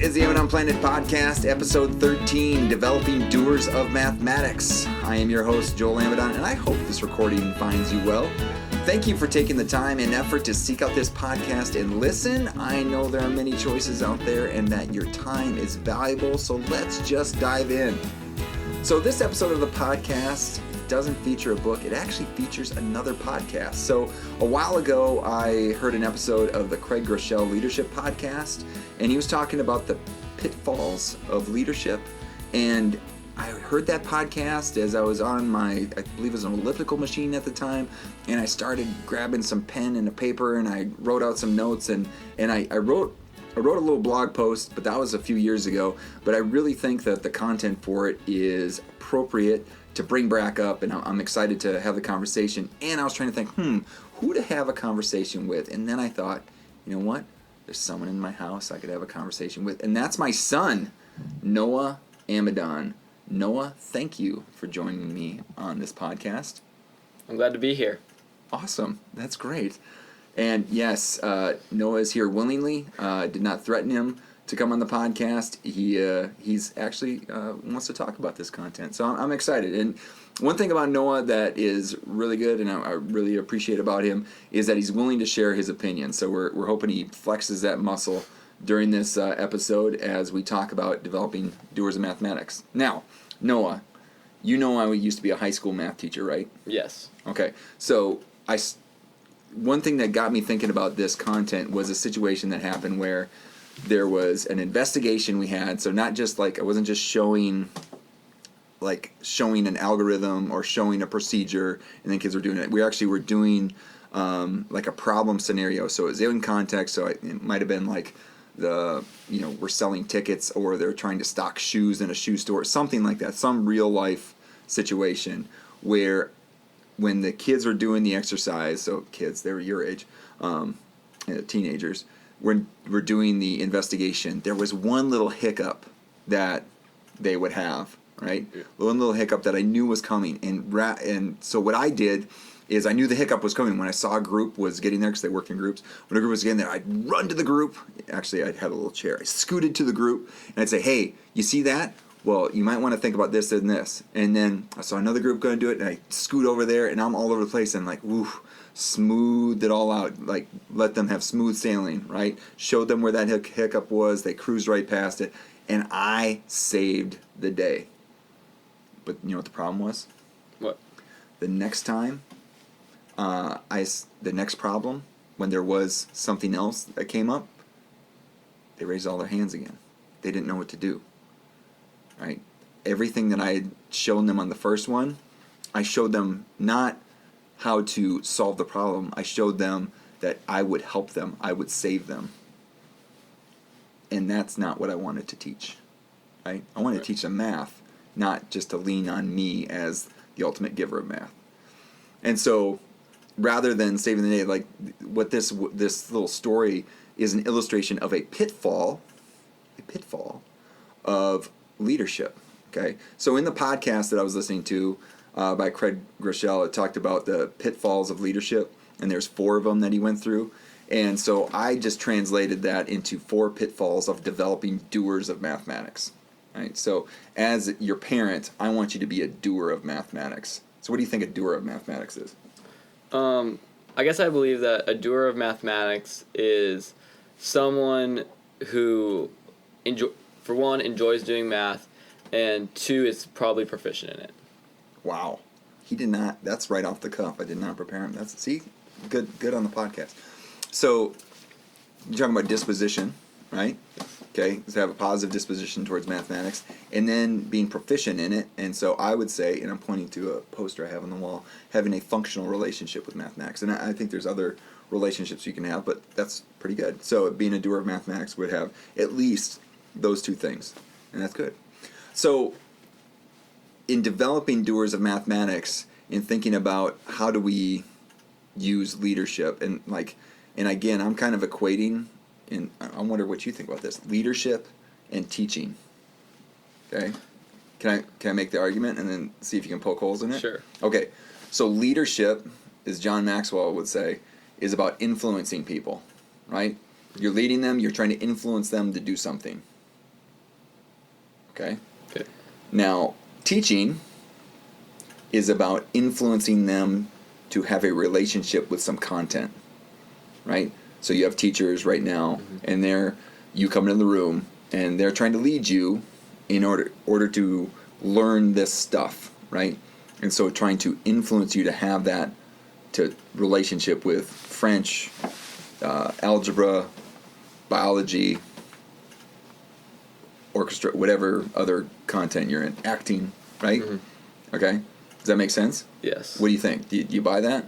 is the Amidon Planet Podcast, episode 13, Developing Doers of Mathematics. I am your host, Joel Amidon, and I hope this recording finds you well. Thank you for taking the time and effort to seek out this podcast and listen. I know there are many choices out there and that your time is valuable, so let's just dive in. So this episode of the podcast doesn't feature a book, it actually features another podcast. So a while ago, I heard an episode of the Craig Groeschel Leadership Podcast, and he was talking about the pitfalls of leadership. And I heard that podcast as I was on I believe it was an elliptical machine at the time, and I started grabbing some pen and a paper, and I wrote out some notes, and I wrote a little blog post, but that was a few years ago. But I really think that the content for it is appropriate to bring back up, and I'm excited to have the conversation. And I was trying to think, who to have a conversation with. And then I thought, you know what? There's someone in my house I could have a conversation with, and that's my son, Noah Amidon. Noah, thank you for joining me on this podcast. I'm glad to be here. Awesome. That's great. And yes, Noah is here willingly. Did not threaten him to come on the podcast. He's actually wants to talk about this content. So I'm excited. And one thing about Noah that is really good and I really appreciate about him is that he's willing to share his opinion. So we're hoping he flexes that muscle during this episode as we talk about developing doers of mathematics. Now, Noah, you know I used to be a high school math teacher, right? Yes. Okay. So one thing that got me thinking about this content was a situation that happened where there was an investigation we had. So not just I wasn't just showing an algorithm or showing a procedure and then kids were doing it. We actually were doing a problem scenario. So it was in context. So it might have been we're selling tickets, or they're trying to stock shoes in a shoe store, something like that. Some real life situation where when the kids were doing the exercise, so kids, they were your age, teenagers, when we're doing the investigation, there was one little hiccup that they would have, right? Yeah. One little hiccup that I knew was coming. And so what I did is I knew the hiccup was coming. When I saw a group was getting there, because they worked in groups, when a group was getting there, I'd run to the group. Actually, I'd have a little chair. I scooted to the group, and I'd say, hey, you see that? Well, you might want to think about this and this. And then I saw another group going to do it, and I scoot over there, and I'm all over the place, and smoothed it all out, let them have smooth sailing, right? Showed them where that hiccup was. They cruised right past it, and I saved the day. But you know what the problem was? What? The next time, the next problem, when there was something else that came up, they raised all their hands again. They didn't know what to do, right? Everything that I had shown them on the first one, I showed them not how to solve the problem. I showed them that I would help them. I would save them. And that's not what I wanted to teach, right? I wanted to teach them math, not just to lean on me as the ultimate giver of math. And so rather than saving the day, what this little story is an illustration of a pitfall of leadership, okay? So in the podcast that I was listening to, by Craig Groeschel, it talked about the pitfalls of leadership, and there's 4 of them that he went through. And so I just translated that into 4 pitfalls of developing doers of mathematics. Right? So as your parent, I want you to be a doer of mathematics. So what do you think a doer of mathematics is? I guess I believe that a doer of mathematics is someone who, for one, enjoys doing math, and 2, is probably proficient in it. Wow. He did not. That's right off the cuff. I did not prepare him. Good on the podcast. So you're talking about disposition, right? Okay, so have a positive disposition towards mathematics, and then being proficient in it. And so I would say, and I'm pointing to a poster I have on the wall, having a functional relationship with mathematics. And I think there's other relationships you can have, but that's pretty good. So being a doer of mathematics would have at least those 2 things, and that's good. So in developing doers of mathematics, in thinking about how do we use leadership, and again, I'm kind of equating, and I wonder what you think about this, leadership and teaching. Okay? Can I make the argument and then see if you can poke holes in it? Sure. Okay. So leadership, as John Maxwell would say, is about influencing people, right? You're leading them, you're trying to influence them to do something, Okay? Okay. Now, teaching is about influencing them to have a relationship with some content, right? So you have teachers right now, and you come into the room, and they're trying to lead you in order to learn this stuff, right? And so trying to influence you to have that relationship with French, algebra, biology, orchestra, whatever other content you're in, acting, right? Mm-hmm. Okay, does that make sense? Yes. What do you think? Do you buy that?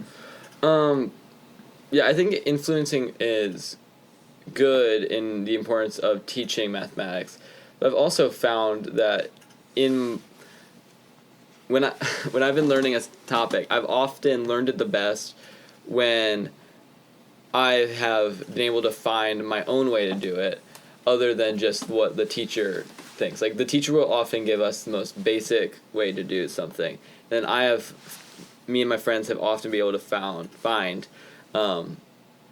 Yeah, I think influencing is good in the importance of teaching mathematics. But I've also found that when I've been learning a topic, I've often learned it the best when I have been able to find my own way to do it, other than just what the teacher thinks. Like, the teacher will often give us the most basic way to do something. And me and my friends have often been able to find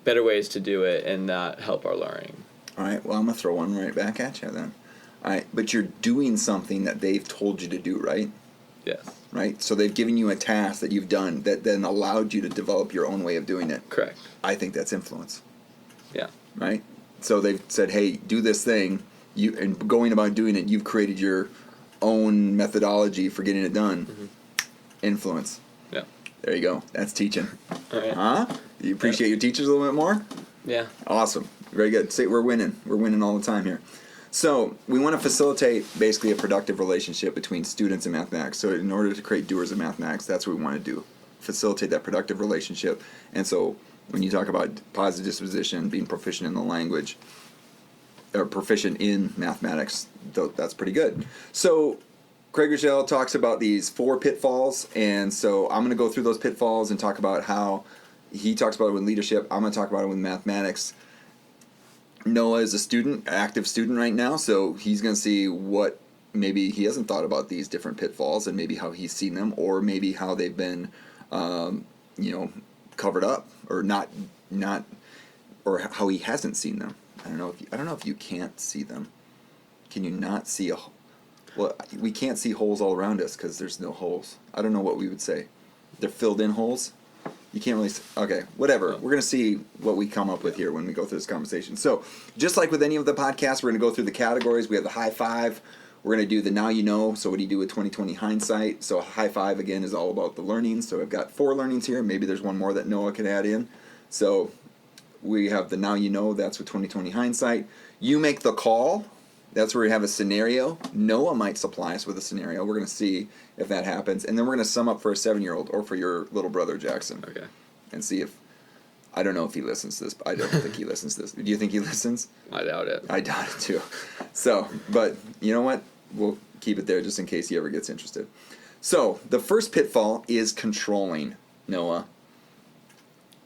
better ways to do it and that help our learning. All right, well, I'm going to throw one right back at you then. All right, but you're doing something that they've told you to do, right? Yes. Right? So they've given you a task that you've done that then allowed you to develop your own way of doing it. Correct. I think that's influence. Yeah. Right? So they've said, hey, do this thing. And going about doing it, you've created your own methodology for getting it done. Mm-hmm. Influence. Yeah. There you go. That's teaching. All right. Huh? You appreciate your teachers a little bit more? Yeah. Awesome. Very good. See, we're winning. We're winning all the time here. So we want to facilitate basically a productive relationship between students and mathematics. So in order to create doers of mathematics, that's what we want to do. Facilitate that productive relationship. And so when you talk about positive disposition, being proficient in the language, or proficient in mathematics, that's pretty good. So Craig Groeschel talks about these 4 pitfalls, and so I'm going to go through those pitfalls and talk about how he talks about it with leadership. I'm going to talk about it with mathematics. Noah is a student, active student right now, so he's going to see what maybe he hasn't thought about these different pitfalls and maybe how he's seen them, or maybe how they've been, covered up, or not, or how he hasn't seen them. I don't know if you can't see them. Can you not see well, we can't see holes all around us because there's no holes. I don't know what we would say. They're filled in holes. You can't really see. Okay, whatever. We're going to see what we come up with here when we go through this conversation. So, just like with any of the podcasts, we're going to go through the categories. We have the high five. We're going to do the now you know. So, what do you do with 2020 hindsight? So, high five, again, is all about the learning. So, I've got 4 learnings here. Maybe there's one more that Noah can add in. So, we have the now you know. That's with 2020 hindsight. You make the call. That's where we have a scenario. Noah might supply us with a scenario. We're going to see if that happens. And then we're going to sum up for a 7-year-old or for your little brother, Jackson. Okay. And see if... I don't know if he listens to this. I don't think he listens to this. Do you think he listens? I doubt it. I doubt it too. So, but you know what? We'll keep it there just in case he ever gets interested. So, the first pitfall is controlling, Noah.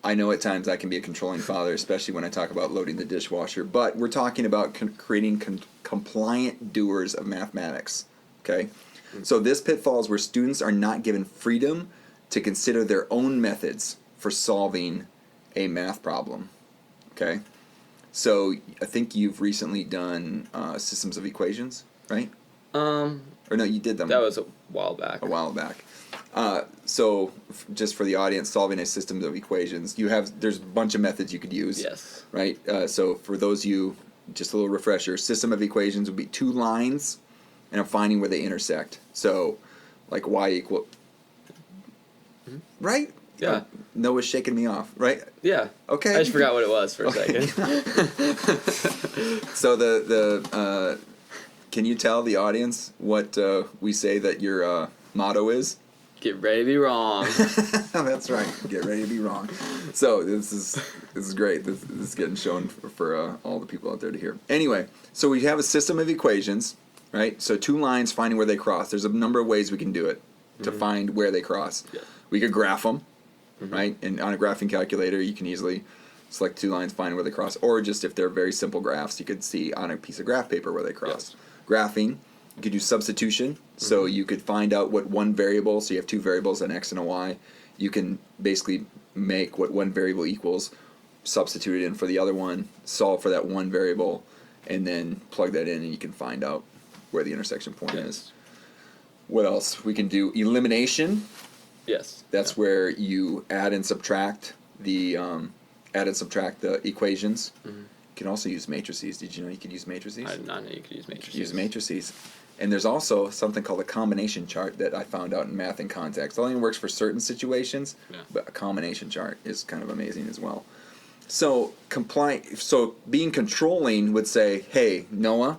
I know at times I can be a controlling father, especially when I talk about loading the dishwasher, but we're talking about creating compliant doers of mathematics, okay? Mm-hmm. So this pitfall is where students are not given freedom to consider their own methods for solving a math problem, okay? So I think you've recently done systems of equations, right? Or no, you did them. That was a while back. So just for the audience, solving a system of equations, there's a bunch of methods you could use. Yes. Right? So for those of you, just a little refresher, system of equations would be 2 lines, and I'm finding where they intersect. So, like y equal... Mm-hmm. Right? Yeah. Noah's shaking me off, right? Yeah. Okay. I just forgot what it was for a second. So can you tell the audience what we say that your motto is? Get ready to be wrong. That's right. Get ready to be wrong. So this is great. This is getting shown for all the people out there to hear. Anyway, so we have a system of equations, right? So 2 lines finding where they cross. There's a number of ways we can do it to find where they cross. Yeah. We could graph them, right? And on a graphing calculator, you can easily select 2 lines, find where they cross. Or just if they're very simple graphs, you could see on a piece of graph paper where they cross. Yes. Graphing. You could do substitution, so you could find out what one variable, so you have 2 variables, an x and a y. You can basically make what one variable equals, substitute it in for the other one, solve for that one variable, and then plug that in, and you can find out where the intersection point Yes. is. What else? We can do elimination. Yes. That's where you add and subtract the equations. Mm-hmm. You can also use matrices. Did you know you could use matrices? I did not know you could use matrices. Use matrices. And there's also something called a combination chart that I found out in math and context. It only works for certain situations, but a combination chart is kind of amazing as well. So being controlling would say, hey, Noah,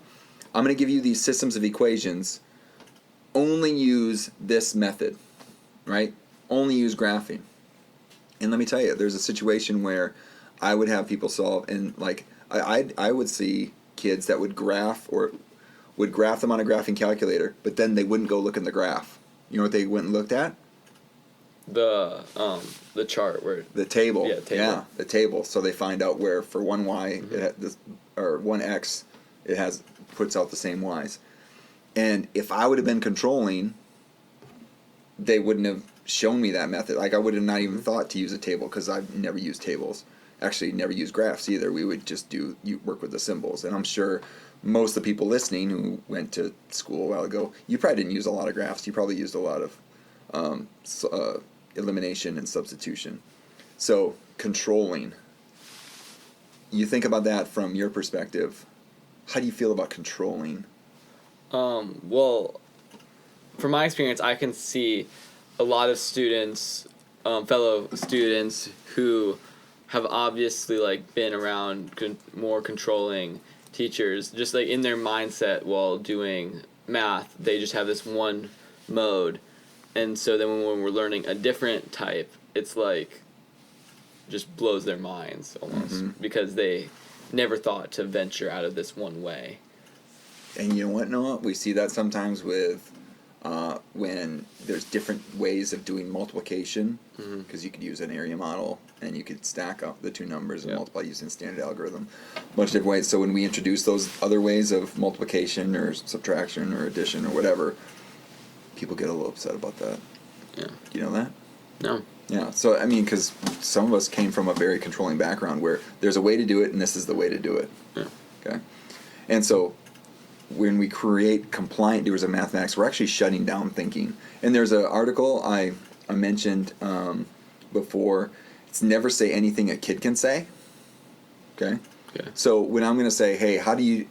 I'm going to give you these systems of equations. Only use this method, right? Only use graphing. And let me tell you, there's a situation where I would have people solve, and like I would see kids that would graph them on a graphing calculator, but then they wouldn't go look in the graph. You know what they went and looked at? The chart where the table. Yeah, table. Yeah, the table. So they find out where for one y or one x it puts out the same y's. And if I would have been controlling, they wouldn't have shown me that method. Like I would have not even thought to use a table because I've never used tables. Actually, never used graphs either. We would just work with the symbols. And I'm sure most of the people listening who went to school a while ago, you probably didn't use a lot of graphs. You probably used a lot of elimination and substitution. So controlling. You think about that from your perspective. How do you feel about controlling? Well, from my experience, I can see a lot of students, fellow students who have obviously like been around more controlling teachers, just like in their mindset while doing math, they just have this one mode. And so then when we're learning a different type, it's like just blows their minds almost because they never thought to venture out of this one way. And you know what, Noah? We see that sometimes with when there's different ways of doing multiplication, because you could use an area model and you could stack up the two numbers and multiply using standard algorithm. A bunch of different ways. So when we introduce those other ways of multiplication or subtraction or addition or whatever, people get a little upset about that. Yeah. Do you know that? No. Yeah. So, I mean, because some of us came from a very controlling background where there's a way to do it and this is the way to do it. Yeah. Okay. And so when we create compliant doers of mathematics, we're actually shutting down thinking. And there's an article I mentioned before. It's never say anything a kid can say. Okay? So when I'm going to say, hey, how do you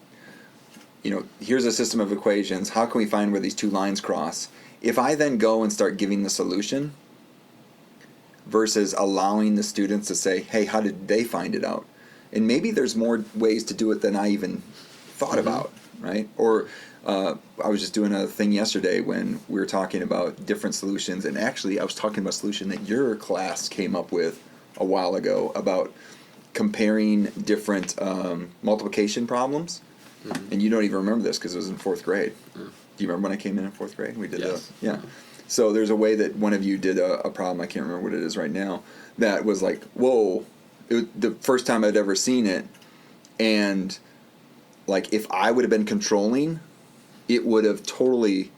here's a system of equations. How can we find where these two lines cross? If I then go and start giving the solution versus allowing the students to say, hey, how did they find it out? And maybe there's more ways to do it than I even thought about. Right? Or I was just doing a thing yesterday when we were talking about different solutions, and actually I was talking about a solution that your class came up with a while ago about comparing different multiplication problems, and you don't even remember this because it was in 4th grade. Do you remember when I came in 4th grade? We did So there's a way that one of you did a problem, I can't remember what it is right now, that was like, whoa, the first time I'd ever seen it, and like if I would have been controlling, it would have totally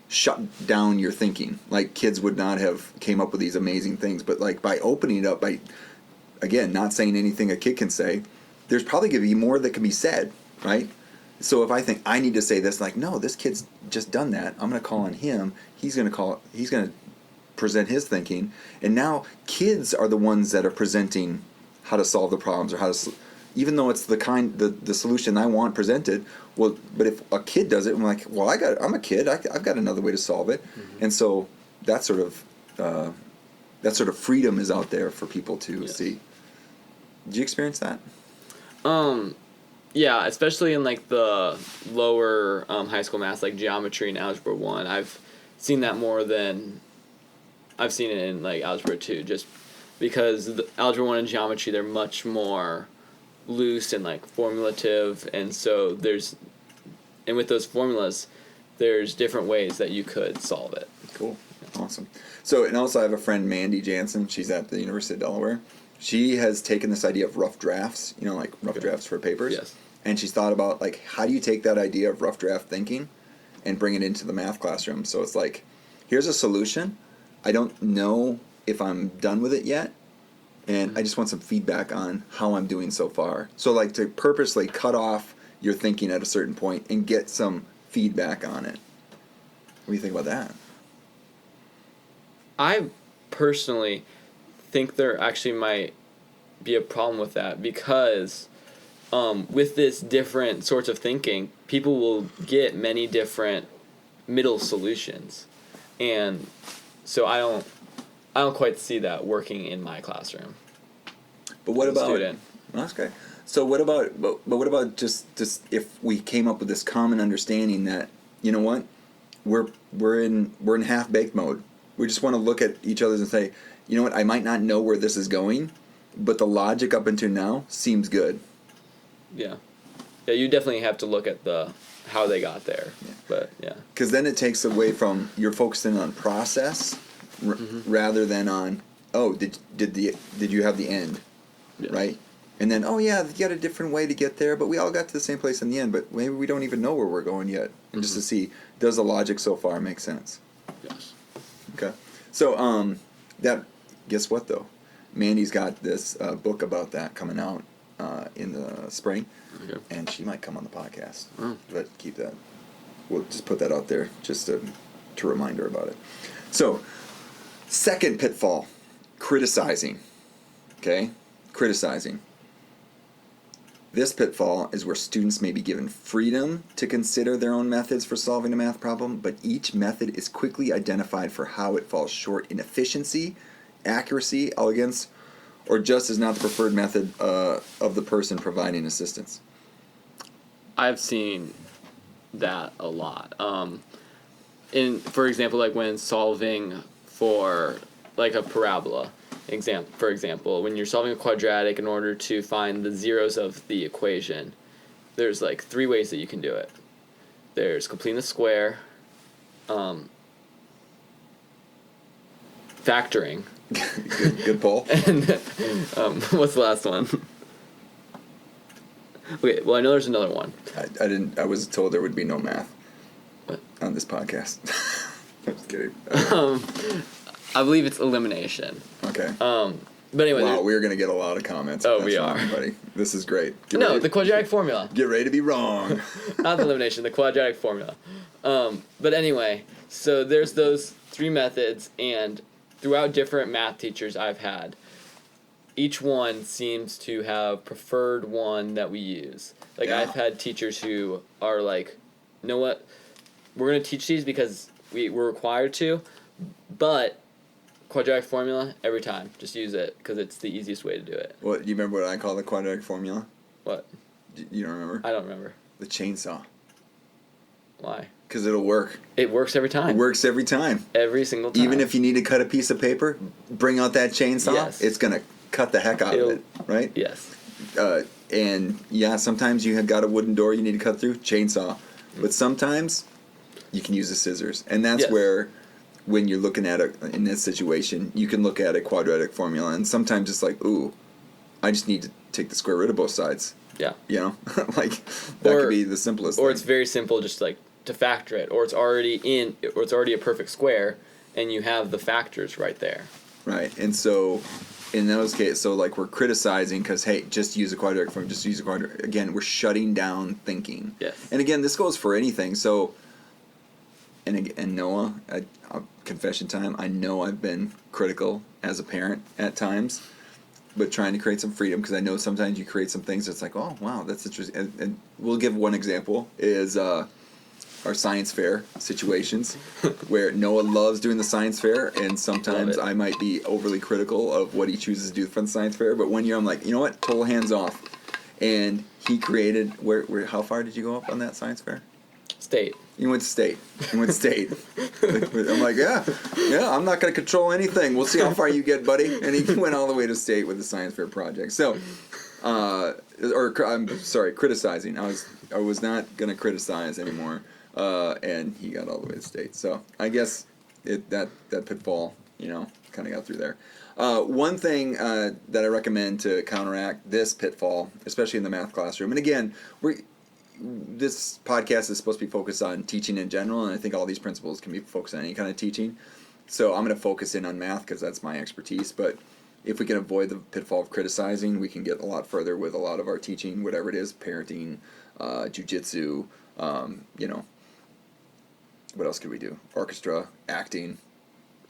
shut down your thinking. Like kids would not have came up with these amazing things. But like by opening it up, by again not saying anything a kid can say, there's probably going to be more that can be said, right? So if I think I need to say this, like no, this kid's just done that. I'm going to call on him. He's going to present his thinking, and now kids are the ones that are presenting how to solve the problems or how to. Even though it's the solution I want presented, well, but if a kid does it, I'm like, well, I'm a kid, I've got another way to solve it, and so that sort of freedom is out there for people to see. Did you experience that? Yeah, especially in like the lower high school math, like geometry and algebra 1. I've seen that more than I've seen it in like algebra 2, just because the algebra 1 and geometry, they're much more loose and like formulative, and so with those formulas there's different ways that you could solve it. Cool. Awesome. So, and also I have a friend, Mandy Jansen, she's at the University of Delaware. She has taken this idea of rough drafts, like rough drafts for papers. Yes. And she's thought about like how do you take that idea of rough draft thinking and bring it into the math classroom. So it's like, here's a solution, I don't know if I'm done with it yet, and I just want some feedback on how I'm doing so far. So like to purposely cut off your thinking at a certain point and get some feedback on it. What do you think about that? I personally think there actually might be a problem with that because with this different sorts of thinking, people will get many different middle solutions. And so I don't quite see that working in my classroom. But what about student? That's okay. So what about what about just if we came up with this common understanding that, you know what, we're in half-baked mode. We just want to look at each other and say, you know what, I might not know where this is going, but the logic up until now seems good. Yeah. Yeah, you definitely have to look at how they got there. Yeah. But yeah. Because then it takes away from, you're focusing on process rather than on, oh, did you have the end, yes. Right? And then, oh yeah, you got a different way to get there, but we all got to the same place in the end, but maybe we don't even know where we're going yet. And just to see, does the logic so far make sense? Yes. Okay. So, guess what though? Mandy's got this book about that coming out in the spring, okay. And she might come on the podcast. But keep that. We'll just put that out there just to remind her about it. So, second pitfall, criticizing. Okay? Criticizing. This pitfall is where students may be given freedom to consider their own methods for solving a math problem, but each method is quickly identified for how it falls short in efficiency, accuracy, elegance, or just is not the preferred method of the person providing assistance. I've seen that a lot. For example, like when solving for like a parabola, for example, when you're solving a quadratic in order to find the zeros of the equation, there's like 3 ways that you can do it. There's completing the square, factoring. Good poll. And what's the last one? Okay, well I know there's another one. I was told there would be no math. What? On this podcast. I'm just kidding. I believe it's elimination. Okay. But anyway. Wow, we're going to get a lot of comments. Oh, we are. Everybody. This is great. The quadratic formula. Get ready to be wrong. Not the elimination, the quadratic formula. But anyway, so there's those 3 methods, and throughout different math teachers I've had, each one seems to have preferred one that we use. Like, yeah. I've had teachers who are like, you know what, we're going to teach these because we're required to, but quadratic formula, every time. Just use it because it's the easiest way to do it. What, you remember what I call the quadratic formula? What? You don't remember? I don't remember. The chainsaw. Why? Because it'll work. It works every time. It works every time. Every single time. Even if you need to cut a piece of paper, bring out that chainsaw. Yes. It's going to cut the heck out of it, right? Yes. And yeah, sometimes you have got a wooden door you need to cut through, chainsaw. But sometimes you can use the scissors. And that's where, when you're looking at it in this situation, you can look at a quadratic formula, and sometimes it's like, ooh, I just need to take the square root of both sides. Yeah. You know? Like, that could be the simplest thing. Or it's very simple, just like to factor it, or it's already a perfect square, and you have the factors right there. Right. And so in those cases, so like we're criticizing because, hey, just use a quadratic formula, just use a quadratic. Again, we're shutting down thinking. Yes. And again, this goes for anything. So, and Noah, confession time, I know I've been critical as a parent at times, but trying to create some freedom, because I know sometimes you create some things that's like, oh, wow, that's interesting. And we'll give one example is our science fair situations where Noah loves doing the science fair, and sometimes I might be overly critical of what he chooses to do for the science fair, but one year I'm like, you know what, total hands off. And he created, how far did you go up on that science fair? State. You went state. I'm like, yeah, I'm not going to control anything. We'll see how far you get, buddy. And he went all the way to state with the science fair project. So, I'm sorry, criticizing. I was not going to criticize anymore. And he got all the way to state. So I guess that pitfall, kind of got through there. One thing that I recommend to counteract this pitfall, especially in the math classroom, and again, this podcast is supposed to be focused on teaching in general, and I think all these principles can be focused on any kind of teaching. So I'm going to focus in on math because that's my expertise. But if we can avoid the pitfall of criticizing, we can get a lot further with a lot of our teaching, whatever it is, parenting, jiu-jitsu, what else could we do? Orchestra, acting,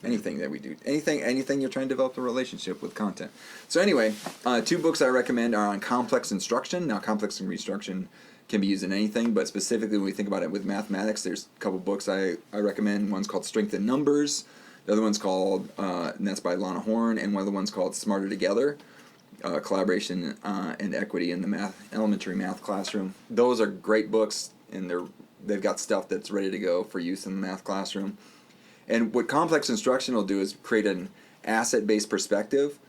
anything that we do. Anything you're trying to develop a relationship with content. So anyway, 2 books I recommend are on complex instruction. Now, complex instruction can be used in anything, but specifically when we think about it with mathematics, there's a couple books I recommend. One's called Strength in Numbers. The other one's called, and that's by Lana Horn, and one of the ones called Smarter Together, Collaboration and Equity in the Elementary Math Classroom. Those are great books, and they've got stuff that's ready to go for use in the math classroom. And what complex instruction will do is create an asset-based perspective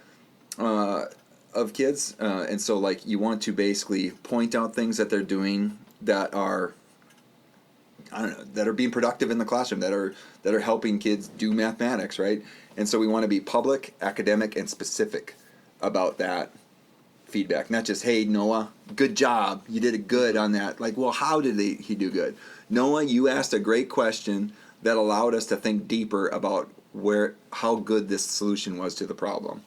of kids. And so, like, you want to basically point out things that they're doing that are, that are being productive in the classroom, that are helping kids do mathematics, right? And so we want to be public, academic, and specific about that feedback. Not just, hey, Noah, good job. You did it good on that. Like, well, how did he do good? Noah, you asked a great question that allowed us to think deeper about how good this solution was to the problem.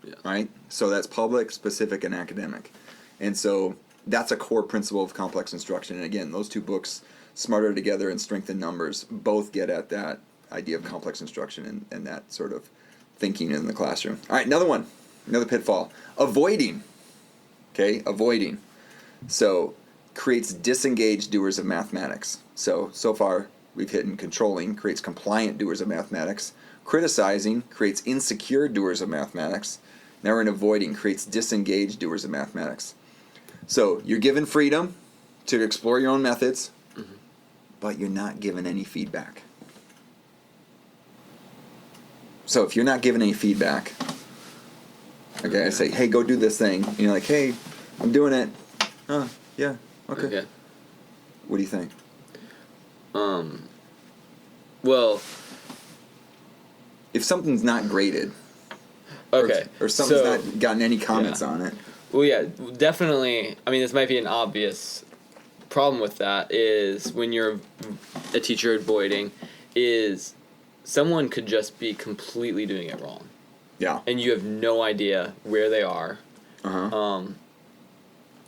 Yeah. Right? So that's public, specific, and academic. And so that's a core principle of complex instruction. And again, those 2 books, Smarter Together and Strength in Numbers, both get at that idea of complex instruction and that sort of thinking in the classroom. All right, another pitfall. Avoiding. Okay, avoiding. So creates disengaged doers of mathematics. So far, we've hit in controlling, creates compliant doers of mathematics. Criticizing creates insecure doers of mathematics. Now we're in avoiding, creates disengaged doers of mathematics. So you're given freedom to explore your own methods, but you're not given any feedback. So if you're not given any feedback, okay, I say, hey, go do this thing. And you're like, hey, I'm doing it. Oh, yeah, okay. What do you think? Well, if something's not graded, okay, or something's not gotten any comments on it. Well, yeah, definitely. I mean, this might be an obvious problem with that is when you're a teacher avoiding, is someone could just be completely doing it wrong. Yeah. And you have no idea where they are.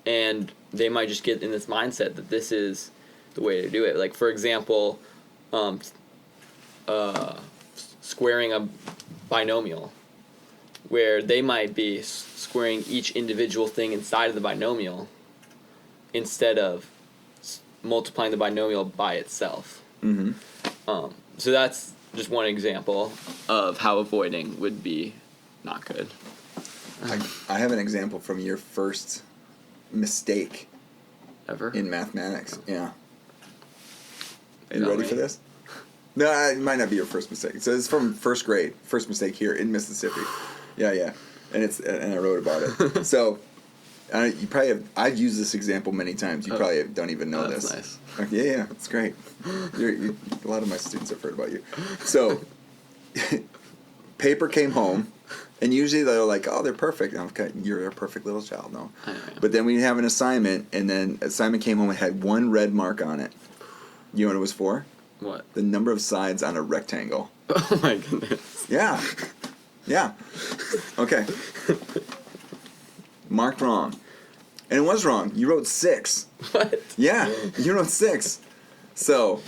And they might just get in this mindset that this is the way to do it. Like, for example, squaring a binomial, where they might be squaring each individual thing inside of the binomial instead of multiplying the binomial by itself. So that's just one example of how avoiding would be not good. I have an example from your first mistake ever in mathematics. Yeah. Are you ready for this? No, it might not be your first mistake. So it's from first grade. First mistake here in Mississippi. Yeah. And I wrote about it. So you probably have. I've used this example many times. You probably don't even know this. Nice. Yeah, it's great. A lot of my students have heard about you. So paper came home, and usually they're like, "Oh, they're perfect." You're a perfect little child, no. I know. But then we have an assignment, and then assignment came home and had one red mark on it. You know what it was for? What? The number of sides on a rectangle. Oh my goodness. Yeah. Okay. Marked wrong. And it was wrong. You wrote 6. What? Yeah, you wrote 6. So,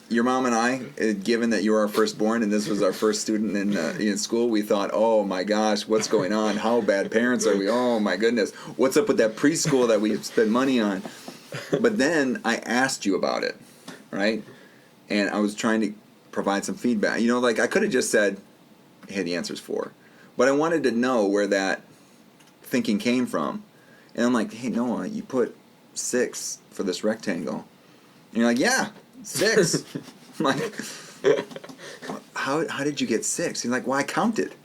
your mom and I, given that you were our firstborn and this was our first student in school, we thought, oh my gosh, what's going on? How bad parents are we? Oh my goodness. What's up with that preschool that we spent money on? But then I asked you about it, right? And I was trying to provide some feedback. You know, like I could have just said, hey, the answer's 4. But I wanted to know where that thinking came from. And I'm like, hey, Noah, you put 6 for this rectangle. And you're like, yeah, 6. I'm like, how did you get 6? He's like, well, I counted.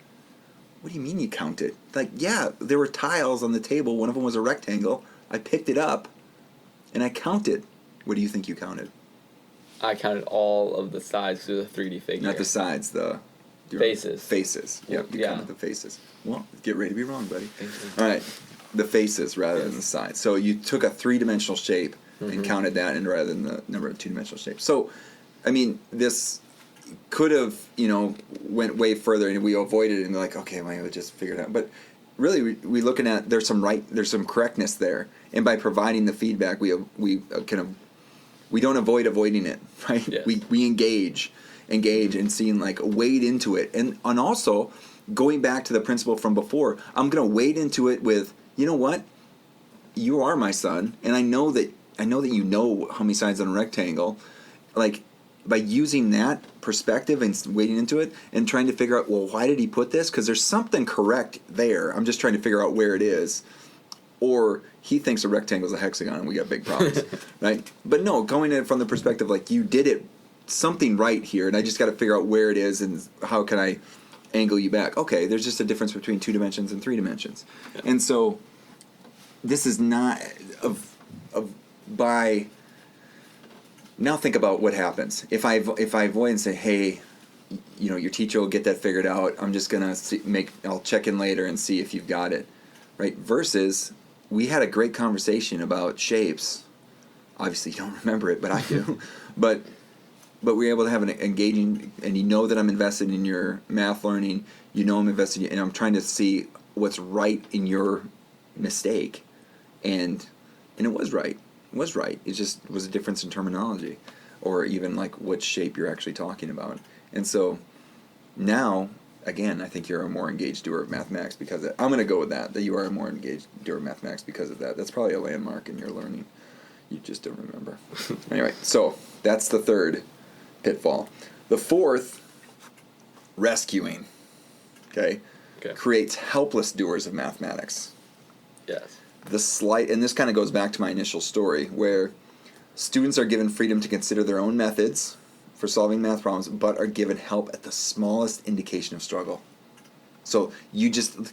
What do you mean you counted? Like, yeah, there were tiles on the table. One of them was a rectangle. I picked it up, and I counted. What do you think you counted? I counted all of the sides to the 3D figure. Not the sides, the... Faces. Faces. Yep, you counted the faces. Well, get ready to be wrong, buddy. All right. The faces rather than the sides. So you took a 3-dimensional shape and counted that in rather than the number of 2-dimensional shapes. So, I mean, this could have, went way further and we avoided it and like, okay, well, we'll just figure it out. But really, we looking at there's some correctness there, and by providing the feedback, we kind of we don't avoiding it, right? Yes. We engage and seeing, like, wade into it. And also going back to the principle from before, I'm going to wade into it with, you know what? You are my son, and I know that you know how many sides on a rectangle. Like, by using that perspective and wading into it and trying to figure out, well, why did he put this? Because there's something correct there. I'm just trying to figure out where it is. Or he thinks a rectangle is a hexagon and we got big problems, right? But no, going in from the perspective, like, you did it something right here, and I just got to figure out where it is and how can I angle you back. Okay, there's just a difference between 2 dimensions and 3 dimensions. Yeah. And so this is not by... Now think about what happens. If I avoid and say, hey, you know, your teacher will get that figured out. I'm just going to I'll check in later and see if you've got it, right? Versus, we had a great conversation about shapes. Obviously, you don't remember it, but I do. but we're able to have an engaging, and you know that I'm invested in your math learning. You know I'm invested in, and I'm trying to see what's right in your mistake. And it was right. It was right. It just was a difference in terminology, or even like what shape you're actually talking about. And so now, again, I think you're a more engaged doer of mathematics because of that. I'm going to go with that you are a more engaged doer of mathematics because of that. That's probably a landmark in your learning. You just don't remember. Anyway, so that's the third pitfall. The fourth, rescuing, okay, creates helpless doers of mathematics. Yes. And this kind of goes back to my initial story, where students are given freedom to consider their own methods for solving math problems, but are given help at the smallest indication of struggle. So you just,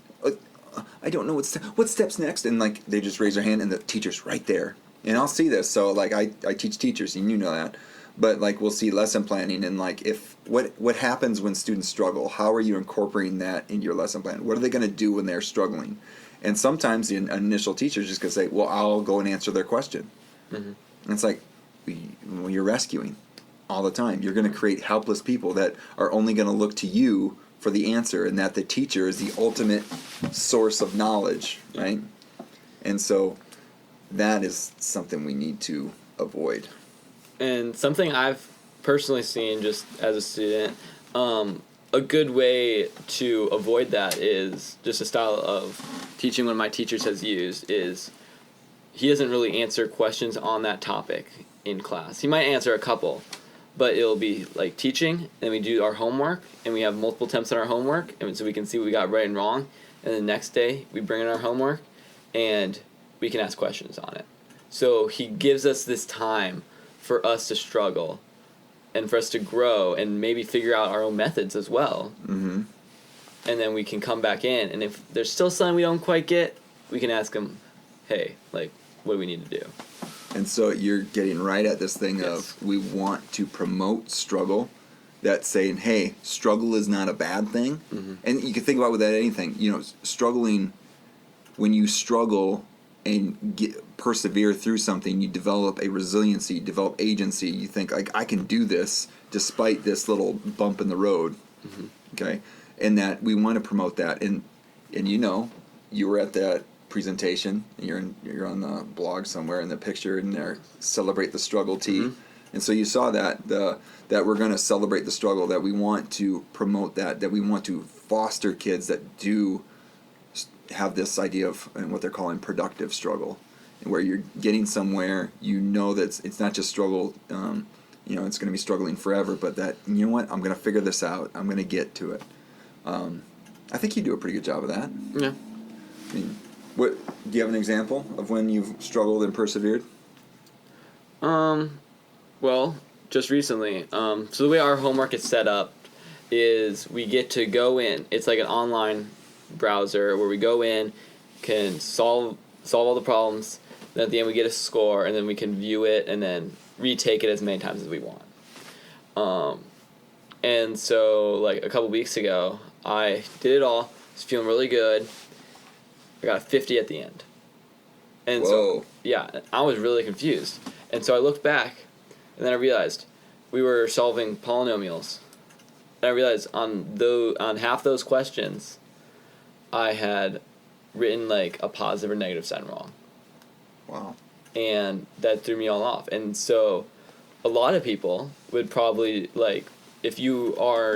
I don't know what steps next, and like they just raise their hand, and the teacher's right there. And I'll see this. So like I teach teachers, and you know that. But like we'll see lesson planning, and like what happens when students struggle? How are you incorporating that into your lesson plan? What are they going to do when they're struggling? And sometimes the initial teacher is just going to say, well, I'll go and answer their question. Mm-hmm. And it's like, well, you're rescuing all the time. You're going to create helpless people that are only going to look to you for the answer, and that the teacher is the ultimate source of knowledge, right? And so that is something we need to avoid. And something I've personally seen just as a student, a good way to avoid that is just a style of teaching one of my teachers has used is he doesn't really answer questions on that topic in class. He might answer a couple, but it'll be like teaching, and we do our homework, and we have multiple attempts on our homework, and so we can see what we got right and wrong, and the next day we bring in our homework, and we can ask questions on it. So he gives us this time for us to struggle and for us to grow and maybe figure out our own methods as well. Mm-hmm. And then we can come back in, and if there's still something we don't quite get, we can ask him, hey, like, what do we need to do? And so you're getting right at this thing of we want to promote struggle. That's saying, hey, struggle is not a bad thing. Mm-hmm. And you can think about with that anything. You know, struggling, when you struggle and persevere through something, you develop a resiliency, develop agency. You think, like, I can do this despite this little bump in the road. Mm-hmm. Okay? And that we want to promote that. And you know, you were at that presentation, and you're on the blog somewhere in the picture in there, celebrate the struggle T. Mm-hmm. And so you saw that we're going to celebrate the struggle, that we want to promote that we want to foster kids that do have this idea of what they're calling productive struggle, where you're getting somewhere, you know that it's not just struggle, you know, it's going to be struggling forever, but that, you know what, I'm going to figure this out, I'm going to get to it. I think you do a pretty good job of that. Yeah. I mean, do you have an example of when you've struggled and persevered? Well, just recently. So the way our homework is set up is we get to go in. It's like an online browser where we go in, can solve all the problems, then at the end we get a score, and then we can view it and then retake it as many times as we want. And so like a couple weeks ago, I did it all, was feeling really good. I got a 50 at the end. And Whoa. So, yeah, I was really confused. And so I looked back, and then I realized we were solving polynomials. And I realized on half those questions, I had written like a positive or negative sign wrong. Wow. And that threw me all off. And so a lot of people would probably, like, if you're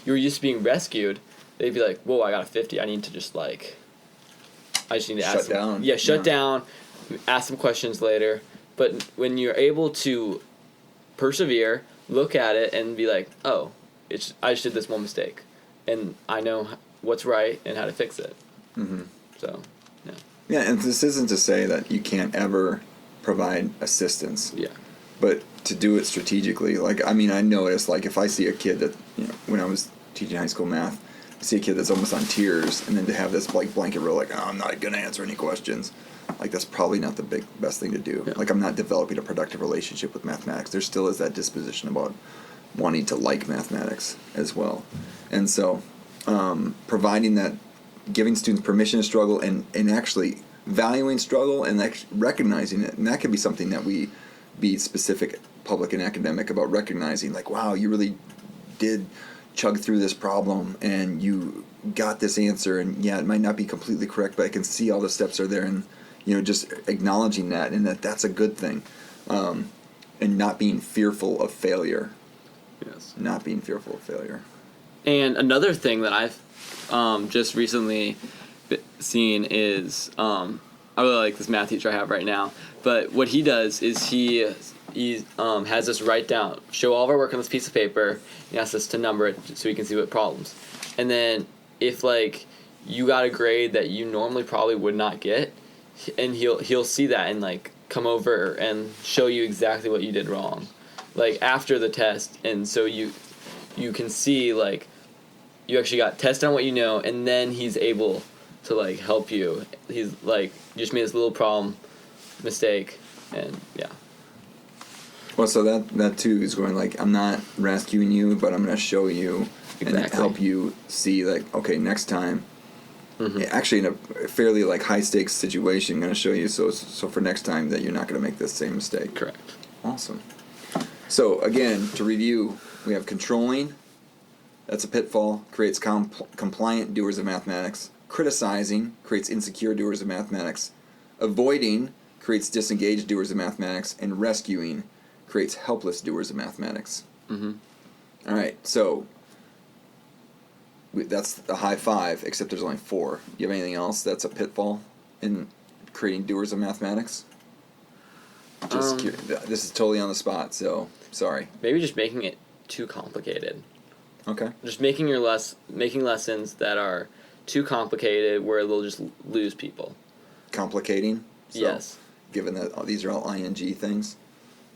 used to being rescued, they'd be like, whoa, I got a 50. I need to just, like, I just need to shut ask down. them. Yeah, shut down, ask some questions later. But when you're able to persevere, look at it, and be like, oh, I just did this one mistake, and I know what's right and how to fix it. Mm-hmm. So, yeah. Yeah, and this isn't to say that you can't ever provide assistance. Yeah. But to do it strategically, like, I mean, I noticed, like, if I see a kid that, when I was teaching high school math, I see a kid that's almost on tears, and then to have this, like, blanket rule, like, oh, I'm not going to answer any questions, like, that's probably not the best thing to do. Yeah. Like, I'm not developing a productive relationship with mathematics. There still is that disposition about wanting to like mathematics as well. And so, providing that, giving students permission to struggle and actually valuing struggle and recognizing it, and that could be something that we be specific, public and academic, about recognizing, like, wow, you really did chug through this problem and you got this answer, and yeah, it might not be completely correct, but I can see all the steps are there, and just acknowledging that, and that's a good thing, and not being fearful of failure. Yes. Not being fearful of failure. And another thing that I've just recently seen is I really like this math teacher I have right now. But what he does is he has us write down, show all of our work on this piece of paper. He asks us to number it so we can see what problems. And then if, like, you got a grade that you normally probably would not get, and he'll see that and, like, come over and show you exactly what you did wrong, like, after the test. And so you can see, like, you actually got tested on what you know, and then he's able to, like, help you. He's like, you just made this little problem mistake, and yeah. Well, so that too is going, like, I'm not rescuing you, but I'm going to show you and help you see, like, okay, next time. Mm-hmm. Actually, in a fairly, like, high stakes situation, I'm going to show you so for next time that you're not going to make this same mistake. Correct. Awesome. So again, to review, we have controlling. That's a pitfall. Creates compliant doers of mathematics. Criticizing creates insecure doers of mathematics. Avoiding creates disengaged doers of mathematics. And rescuing creates helpless doers of mathematics. Mm-hmm. All right, so that's the high five, except there's only 4. You have anything else that's a pitfall in creating doers of mathematics? Just this is totally on the spot, so sorry. Maybe just making it too complicated. Okay. Just making making lessons that are too complicated where they'll just lose people. Complicating? So, yes. Given that these are all ing things.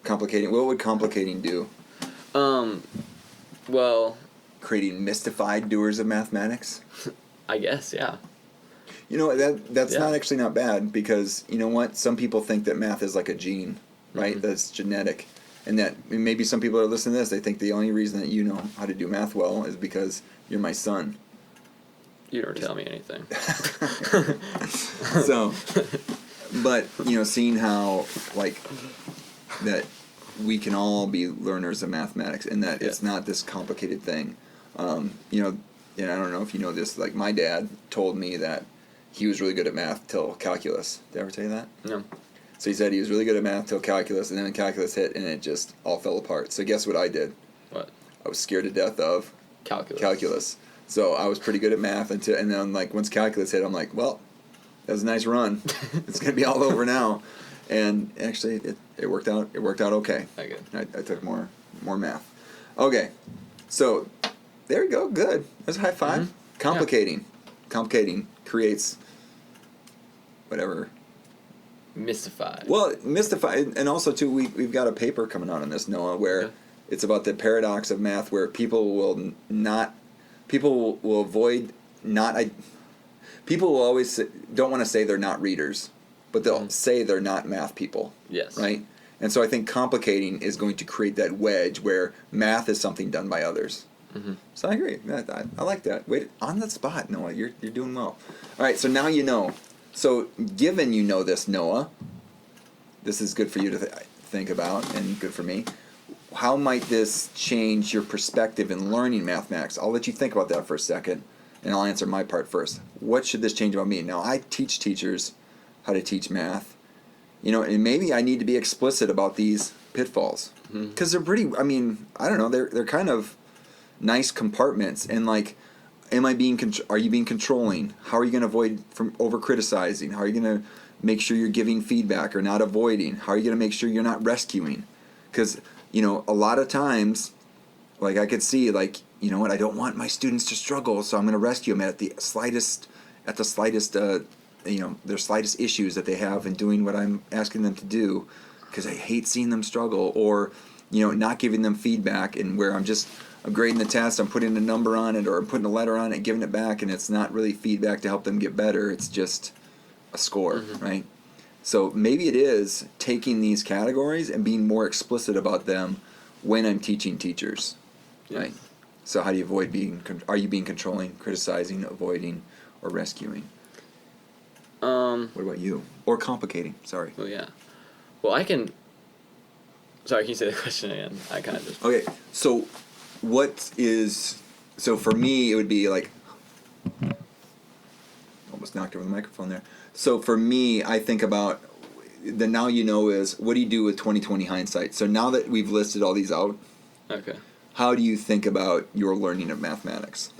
Complicating. What would complicating do? Well, creating mystified doers of mathematics? I guess, yeah. That's not bad, because you know what? Some people think that math is like a gene, right? Mm-hmm. That's genetic. And that maybe some people that are listening to this, they think the only reason that you know how to do math well is because you're my son. You don't tell me anything. So, but, seeing how, like, that we can all be learners of mathematics, and that it's not this complicated thing. And I don't know if you know this, like, my dad told me that he was really good at math till calculus. Did I ever tell you that? No. So he said he was really good at math till calculus, and then calculus hit, and it just all fell apart. So guess what I did? What? I was scared to death of calculus. So I was pretty good at math, and then, like, once calculus hit, I'm like, well, that was a nice run. It's gonna be all over now. And actually, it worked out. It worked out okay. Okay. I took more math. Okay, so there we go. Good. That's a high five. Mm-hmm. Complicating creates whatever. Mystified. Well, mystified, and also too, we've got a paper coming out on this, Noah, where it's about the paradox of math, where people will always don't want to say they're not readers, but they'll say they're not math people. Yes. Right? And so I think complicating is going to create that wedge where math is something done by others. Mm-hmm. So I agree. I like that. Wait, on the spot, Noah. You're doing well. All right, so now you know. So given you know this, Noah, this is good for you to think about, and good for me. How might this change your perspective in learning mathematics? I'll let you think about that for a second, and I'll answer my part first. What should this change about me? Now, I teach teachers how to teach math, and maybe I need to be explicit about these pitfalls. Because they're pretty, I mean, I don't know, they're kind of nice compartments. And like, are you being controlling? How are you going to avoid from over criticizing? How are you going to make sure you're giving feedback or not avoiding? How are you going to make sure you're not rescuing? Because, you know, a lot of times, like I could see, like, you know what, I don't want my students to struggle, so I'm going to rescue them at the slightest, you know, their slightest issues that they have in doing what I'm asking them to do, because I hate seeing them struggle, or, you know, not giving them feedback, and where I'm grading the test, I'm putting a number on it, or I'm putting a letter on it, giving it back, and it's not really feedback to help them get better. It's just a score, right? So maybe it is taking these categories and being more explicit about them when I'm teaching teachers, right? So how do you avoid are you being controlling, criticizing, avoiding, or rescuing? What about you? Or complicating, sorry. Oh, yeah. Well, sorry, can you say the question again? I kind of just... Okay, so so for me, it would be like, almost knocked over the microphone there. So for me, I think about, the now you know is, what do you do with 20/20 hindsight? So now that we've listed all these out, Okay. how do you think about your learning of mathematics?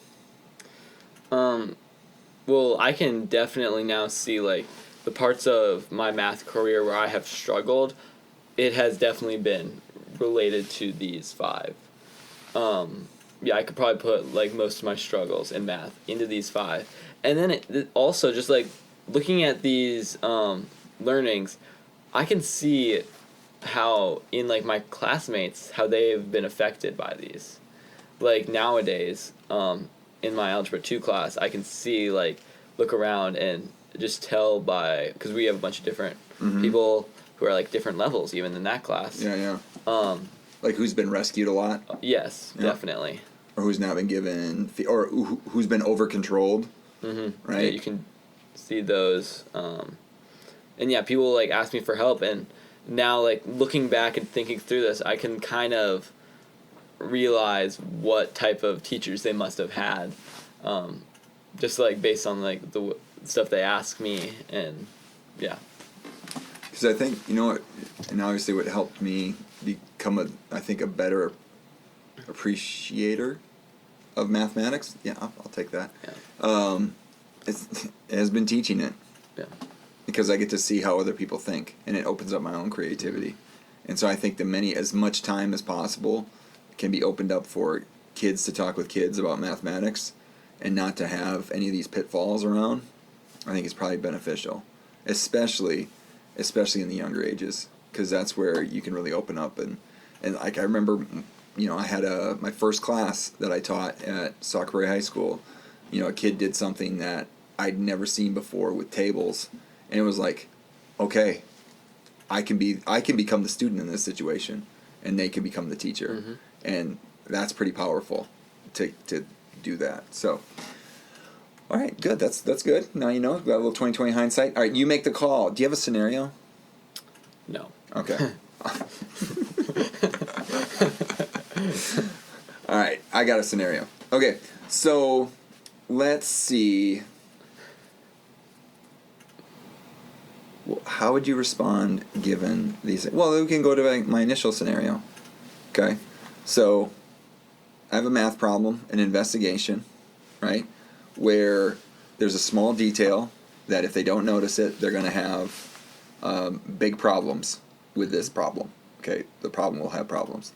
Well, I can definitely now see, like, the parts of my math career where I have struggled, it has definitely been related to these 5. Yeah, I could probably put, like, most of my struggles in math into these 5. And then it also, just, like, looking at these learnings, I can see how, in, like, my classmates, how they've been affected by these. Like, nowadays, in my Algebra 2 class, I can see, like, look around and just tell by, because we have a bunch of different people who are, like, different levels even in that class. Yeah. Like who's been rescued a lot? Yes, definitely. Or who's not been given, or who's been over-controlled, right? Yeah, you can see those. And yeah, people, like, ask me for help, and now, like, looking back and thinking through this, I can kind of realize what type of teachers they must have had, just, like, based on, like, the stuff they ask me, and yeah. Because I think, you know what, and obviously what helped me become a better appreciator of mathematics, I'll take that, it has been teaching it. Yeah. Because I get to see how other people think, and it opens up my own creativity. And so I think as much time as possible can be opened up for kids to talk with kids about mathematics, and not to have any of these pitfalls around. I think it's probably beneficial, especially in the younger ages, because that's where you can really open up. And like, I remember, you know, I had my first class that I taught at Saukberry High School. You know, a kid did something that I'd never seen before with tables, and it was like, okay, I can become the student in this situation, and they can become the teacher, and that's pretty powerful to do that. So, all right, good. That's good. Now you know. We've got a little 20/20 hindsight. All right, you make the call. Do you have a scenario? No. Okay. All right, I got a scenario. Okay, so let's see. How would you respond given these? Well, we can go to my initial scenario. Okay, so I have a math problem, an investigation, right, where there's a small detail that if they don't notice it, they're going to have big problems with this problem. Okay, the problem will have problems,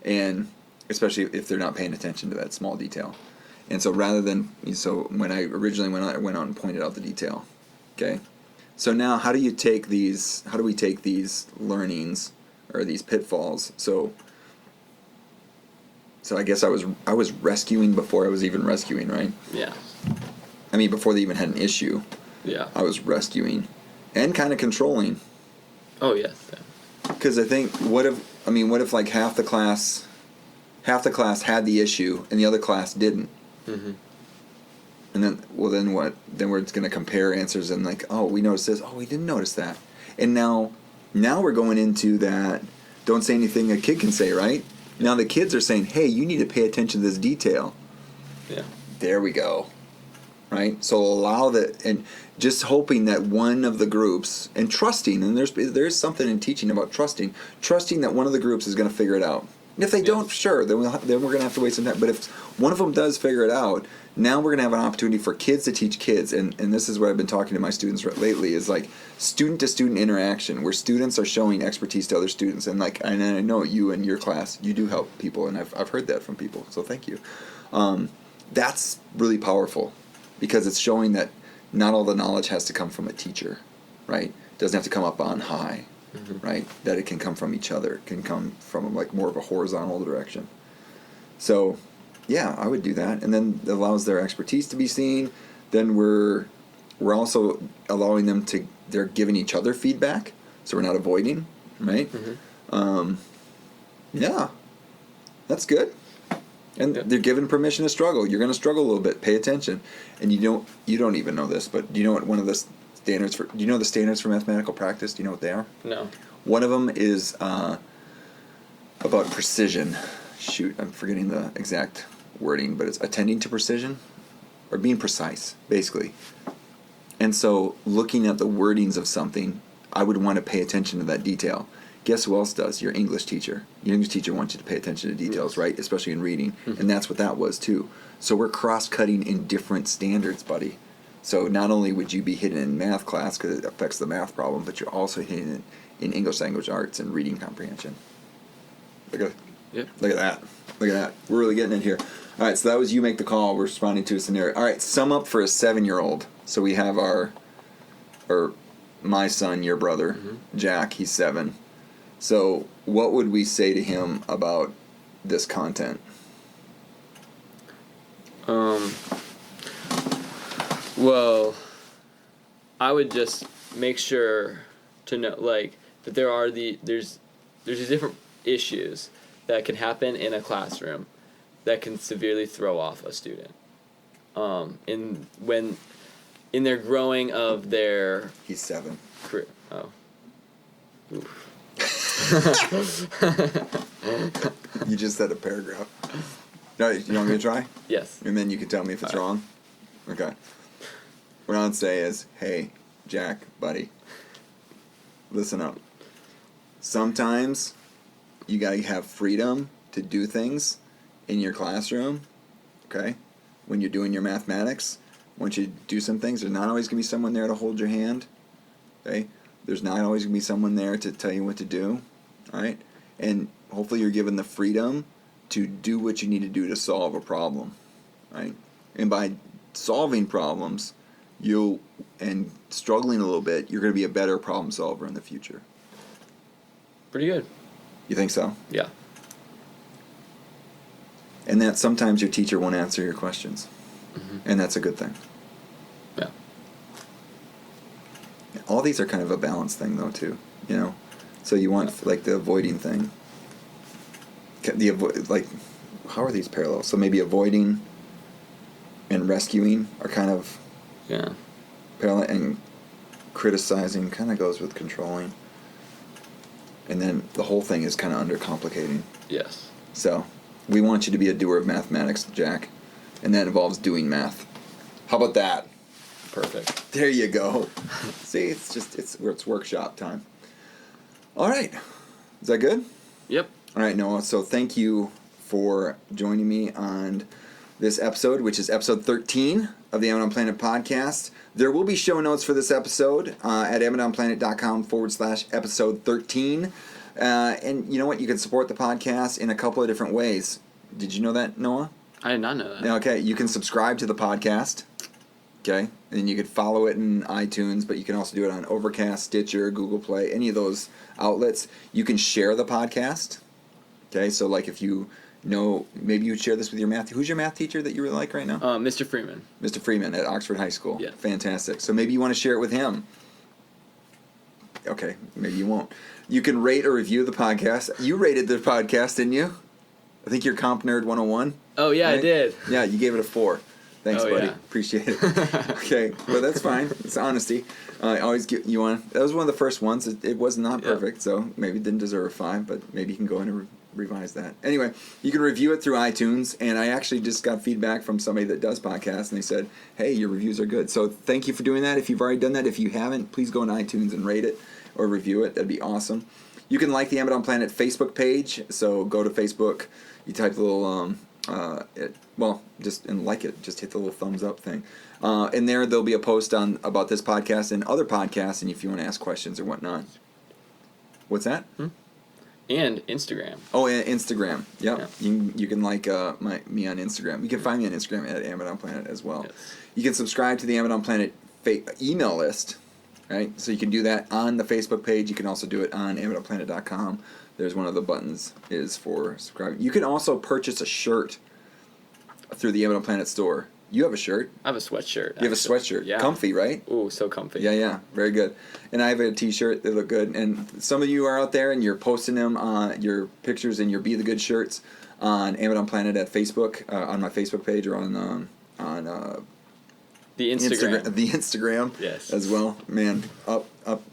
and especially if they're not paying attention to that small detail. And so when I originally went out and pointed out the detail. Okay, so now how do we take these learnings or these pitfalls? So I guess I was rescuing before I was even rescuing, right? Yeah. I mean, before they even had an issue. Yeah. I was rescuing and kind of controlling. Oh, yes. Because I think, what if like half the class had the issue and the other class didn't? Mm-hmm. And then what? Then we're going to compare answers and like, oh, we noticed this. Oh, we didn't notice that. And now we're going into that. Don't say anything a kid can say, right? Now the kids are saying, hey, you need to pay attention to this detail. Yeah. There we go. right? So allow that, and just hoping that one of the groups, and trusting, and there's something in teaching about trusting that one of the groups is going to figure it out. If they don't, sure, then we're going to have to wait some time. But if one of them does figure it out, now we're going to have an opportunity for kids to teach kids. And this is what I've been talking to my students lately, is like student-to-student interaction, where students are showing expertise to other students. And like, and I know you and your class, you do help people, and I've heard that from people, so thank you. That's really powerful, because it's showing that not all the knowledge has to come from a teacher, right? It doesn't have to come up on high. Mm-hmm. Right? That it can come from each other. It can come from like more of a horizontal direction. So, yeah, I would do that, and then it allows their expertise to be seen. Then we're also allowing them to, they're giving each other feedback, so we're not avoiding, right? Mm-hmm. Yeah, that's good. And they're given permission to struggle. You're going to struggle a little bit. Pay attention. And you don't even know this, but do you know what one of the standards for, do you know the standards for mathematical practice? Do you know what they are? No. One of them is about precision. Shoot, I'm forgetting the exact wording, but it's attending to precision, or being precise, basically. And so looking at the wordings of something, I would want to pay attention to that detail. Guess who else does? Your English teacher. Your English teacher wants you to pay attention to details, right? Especially in reading. Mm-hmm. And that's what that was, too. So we're cross-cutting in different standards, buddy. So not only would you be hidden in math class because it affects the math problem, but you're also hidden in English language arts and reading comprehension. Look at that. Look at that. We're really getting in here. All right, so that was you make the call. We're responding to a scenario. All right, sum up for a 7-year-old. So we have my son, your brother, mm-hmm. Jack. He's 7. So what would we say to him about this content? Well, I would just make sure to know, like, that there's these different issues that can happen in a classroom that can severely throw off a student. In their growing of their... He's 7. Career. Oh. Oof. You just said a paragraph. No, you want me to try? Yes. And then you can tell me if it's wrong? Okay. What I would say is, hey, Jack, buddy, listen up. Sometimes you got to have freedom to do things in your classroom, okay? When you're doing your mathematics, once you do some things, there's not always going to be someone there to hold your hand, okay? There's not always going to be someone there to tell you what to do, all right? And hopefully you're given the freedom to do what you need to do to solve a problem, right? And by solving problems, and struggling a little bit, you're going to be a better problem solver in the future. Pretty good. You think so? Yeah. And that sometimes your teacher won't answer your questions. Mm-hmm. And that's a good thing. Yeah. All these are kind of a balance thing, though, too. You know? So you want, like, the avoiding thing. How are these parallel? So maybe avoiding and rescuing are kind of... Yeah. Parallel, and criticizing kind of goes with controlling. And then the whole thing is kind of undercomplicating. Yes. So, we want you to be a doer of mathematics, Jack. And that involves doing math. How about that? Perfect. There you go. See, it's workshop time. All right. Is that good? Yep. All right, Noah. So thank you for joining me on this episode, which is episode 13 of the Amidon Planet podcast. There will be show notes for this episode at amidonplanet.com/episode 13. And you know what? You can support the podcast in a couple of different ways. Did you know that, Noah? I did not know that. Okay, you can subscribe to the podcast. Okay, and you could follow it in iTunes, but you can also do it on Overcast, Stitcher, Google Play, any of those outlets. You can share the podcast. Okay, so like if you know, maybe you'd share this with your math. Who's your math teacher that you really like right now? Mr. Freeman. Mr. Freeman at Oxford High School. Yeah. Fantastic. So maybe you want to share it with him. Okay, maybe you won't. You can rate or review the podcast. You rated the podcast, didn't you? I think you're Comp Nerd 101. Oh, yeah, right? I did. Yeah, you gave it a 4. Thanks, buddy. Yeah. Appreciate it. Okay, well, that's fine. It's honesty. I always give you one. That was one of the first ones. It was not perfect, so maybe it didn't deserve a 5, but maybe you can go in and revise that. Anyway, you can review it through iTunes, and I actually just got feedback from somebody that does podcasts, and they said, hey, your reviews are good. So thank you for doing that. If you've already done that, if you haven't, please go on iTunes and rate it or review it. That'd be awesome. You can like the Amidon Planet Facebook page, so go to Facebook, you type the little, just and like it, just hit the little thumbs up thing. And there'll be a post about this podcast and other podcasts, and if you want to ask questions or whatnot. What's that? And Instagram. Oh, and Instagram. Yep. Yeah. You can like me on Instagram. You can find me on Instagram at Amidon Planet as well. Yes. You can subscribe to the Amidon Planet email list, right? So you can do that on the Facebook page. You can also do it on AmidonPlanet.com. There's one of the buttons is for subscribing. You can also purchase a shirt through the Amidon Planet store. You have a shirt. I have a sweatshirt. You have a sweatshirt. Yeah. Comfy, right? Ooh, so comfy. Yeah, very good. And I have a T-shirt. They look good. And some of you are out there and you're posting them on your pictures and your Be the Good shirts on Amidon Planet at Facebook, on my Facebook page or on the Instagram. The Instagram Yes. as well. Man, up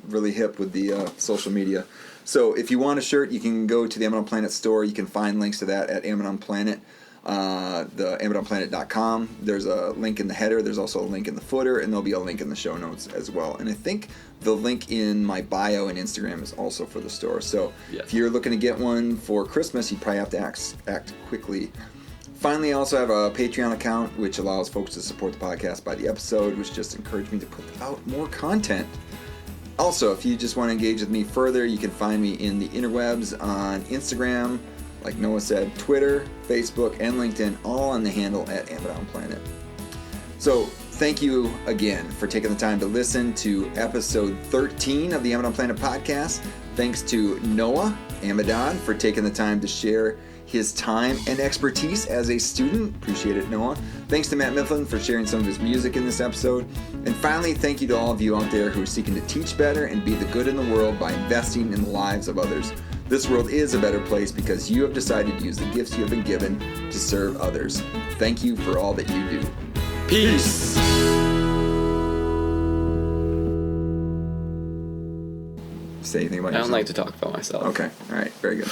really hip with the social media. So if you want a shirt, you can go to the Amidon Planet store. You can find links to that at Amidon Planet. The AmidonPlanet.com. There's a link in the header. There's also a link in the footer, and there'll be a link in the show notes as well. And I think the link in my bio and Instagram is also for the store. So if you're looking to get one for Christmas, you probably have to act quickly. Finally, I also have a Patreon account, which allows folks to support the podcast by the episode, which just encouraged me to put out more content. Also, if you just want to engage with me further, you can find me in the interwebs on Instagram, like Noah said, Twitter, Facebook, and LinkedIn, all on the handle at Amidon Planet. So thank you again for taking the time to listen to episode 13 of the Amidon Planet podcast. Thanks to Noah Amidon for taking the time to share his time and expertise as a student. Appreciate it, Noah. Thanks to Matt Mifflin for sharing some of his music in this episode. And finally, thank you to all of you out there who are seeking to teach better and be the good in the world by investing in the lives of others. This world is a better place because you have decided to use the gifts you have been given to serve others. Thank you for all that you do. Peace. Say anything about yourself? I don't like to talk about myself. Okay. All right. Very good.